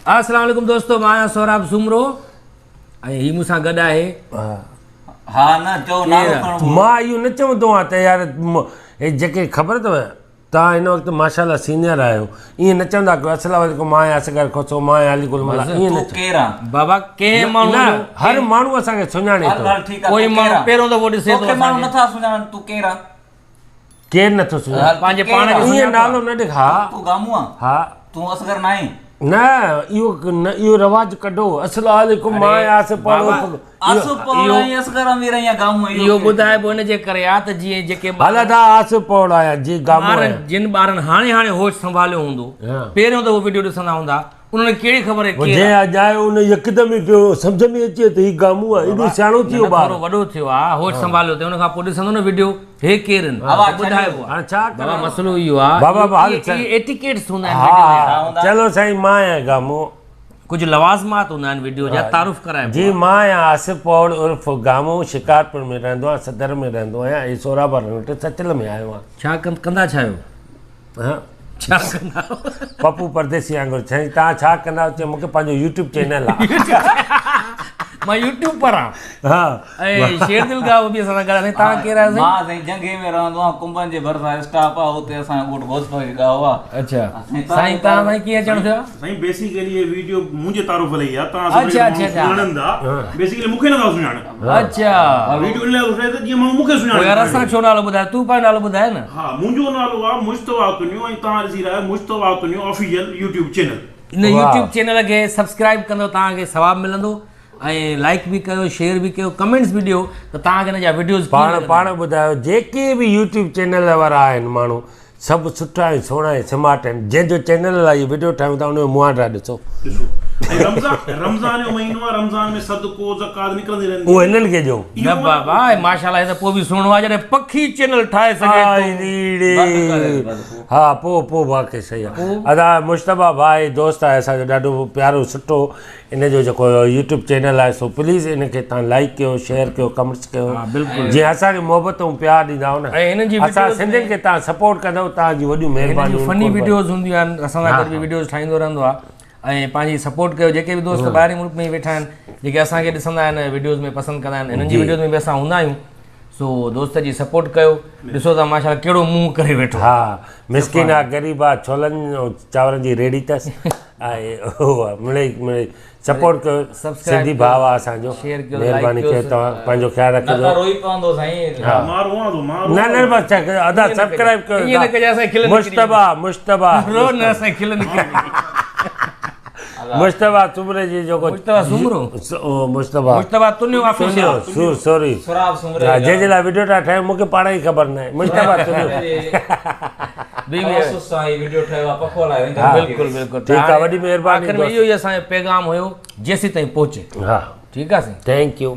अस्सलाम वालेकुम दोस्तों, मां सौराब सुमरो ऐं ही मूंसां गॾु आहे। हा न चओ नालो मां इहो न चवंदो आहियां त यार हे जेके ख़बर अथव तव्हां हिन वक़्तु माशाल्लाह सीनियर आहियो, ईअं न चवंदा कयो अस्सलाम वालेकुम मां असगर खोसो मां अली गुल मला ईअं न केरु आहे बाबा कंहिं माण्हू हर माण्हू असांखे सुञाणे थो। कोई माण्हू पहिरों दफ़ो ॾिसे थो, तोखे माण्हू नथा सुञाणनि तू केरु आहे? केरु नथो सुञाणे पंहिंजे पाण खे ईअं नालो न ॾेखा। तू गामू आहे? हा तू असगर न आहीं? न इहो रवाज कढो अस्सलाम वालेकुम मां आसिफ पढ़ो आसिफ पढ़ो ऐं असगर अमीर ऐं गामू इहो ॿुधाइबो इन जे करे आहे त जीअं जेके हालात आसिफ पढ़ो आया जी गामो जिन ॿारनि हाणे होश संभालियो हूंदो, पहिरियों दफ़ो वीडियो ॾिसंदा हूंदा, उन्हनि कहिड़ी ख़बर आहे जंहिं अॼु आयो उन यकदमि कयो सम्झ में अचे त हीउ गामू आहे, एॾो सियाणो थी वियो ॿार, वॾो थियो आहे, होश संभालियो अथई, उन खां पोइ ॾिसंदो न वीडियो हे केरु आहिनि ॿुधाइबो आहे। हाणे छा बाबा मसइलो इहो आहे बाबा एटिकेट्स हूंदा आहिनि, हा चलो साईं मां आहियां गामो, कुझु लवाज़मात हूंदा आहिनि वीडियो जा, तारुफ़ कराए जी मां आहियां आसिफ पौड़ उर्फ गामो, शिकारपुर में रहंदो आहियां, सदर में रहंदो आहियां ऐं सोराबा वटि सचल में आयो आहियां। छा कंदा छा आहियो? हा छा कंदा पप्पू परदेसी वांगुरु साईं तव्हां छा कंदा चयो मूंखे पंहिंजो यूट्यूब चैनल आहे मां यूट्यूब पर आहियां। हा ऐं शेरदिल गांव बि असां सां ॻाल्हाए तव्हां केरु आहे? मां साईं जंगे में रहंदो आहियां, कुंभनि जे भरिसां स्टाफ आहे, हुते असांजो ॻोठ भोजपुरी गांव आहे। अच्छा साईं तव्हां साईं कीअं अचणु थियो? साईं बेसिकली ये वीडियो मुझे तारुफ लई आहे, तव्हां सुञाणंदा बेसिकली मूंखे नथा सुञाणनि। अच्छा वीडियो इन लाइ उठाए त जीअं माण्हू मूंखे सुञाणे। यार असां छो नालो ॿुधाए, तूं पंहिंजो नालो ॿुधाए न। हा मुंहिंजो नालो आहे मुश्तबा कुनियो ऐं तव्हां ॾिसी रहिया आहियो मुश्तबा कुनियो ऑफिशियल यूट्यूब चैनल। इन यूट्यूब चैनल खे सब्सक्राइब कंदो तव्हांखे सवाबु मिलंदो ऐं लाइक बि कयो, शेयर बि कयो, कमेंट्स बि ॾियो त तव्हांखे हिन जा वीडियोज़ पाण ॿुधायो जेके बि यूट्यूब चैनल वारा आहिनि माण्हू सभु सुठा ऐं सुहिणा ऐं स्मार्ट आहिनि, जंहिंजो चैनल लाइ इहो वीडियो ठाहियूं था उनजो मुआरा ॾिसो। ऐं रमज़ान जो महीनो आहे, रमज़ान में सदको ज़कात निकिरंदी रहंदी उहो हिननि खे ॾियो न बाबा माशाल्लाह, हे त पोइ बि सुहिणो आहे जॾहिं पखी चैनल ठाहे सघे। हा पोइ वाक़ई सही आहे। अदा मुश्तबा भाई दोस्त आहे असांजो ॾाढो प्यारो सुठो, इन जो जेको यूट्यूब चैनल आहे सो प्लीज़ इनखे तव्हां लाइक कयो, शेयर कयो, कमेंट्स कयो, बिल्कुलु जीअं असांखे मोहबत ऐं प्यारु ॾींदा हो न, ऐं हिननि जी असां सिंधियुनि खे तव्हां सपोर्ट कंदव, तव्हांजी वॾियूं महिरबानी। फनी वीडियोज़ हूंदियूं आहिनि, असां सां गॾु बि वीडियोज़ ठाहींदो रहंदो आहे ऐं पंहिंजी सपोर्ट कयो। जेके बि दोस्त ॿाहिरि मुल्क में वेठा आहिनि, जेके असांखे ॾिसंदा आहिनि वीडियोज़ में पसंदि कंदा आहिनि, हिननि जी वीडियोज़ में बि असां हूंदा आहियूं, सो दोस्त जी सपोर्ट कयो। ॾिसो था माशाल्लाह कहिड़ो मुंहुं करे वेठो। हा मिसकिन आहे, ग़रीब आहे, छोलनि ऐं चांवरनि जी रेडी अथसि ऐं मिड़ई सपोर्ट कयो। सिंधी भाउ आहे असांजो, महिरबानी कयो, तव्हां पंहिंजो ख़्यालु रखिजो। न बसि अदा सब्सक्राइब कयो। मुश्तबा मुश्तबा सुमरे जी जेको मुश्तबा सॉरी जंहिंजे लाइ वीडियो था ठाहियूं मूंखे पाण ई ख़बर न आहे। मुश्तबा ठीकु आहे, वॾी महिरबानी। इहो ई असांजो पैगाम हुयो जेसीं ताईं पहुचे। हा ठीकु आहे साईं, थैंक यू।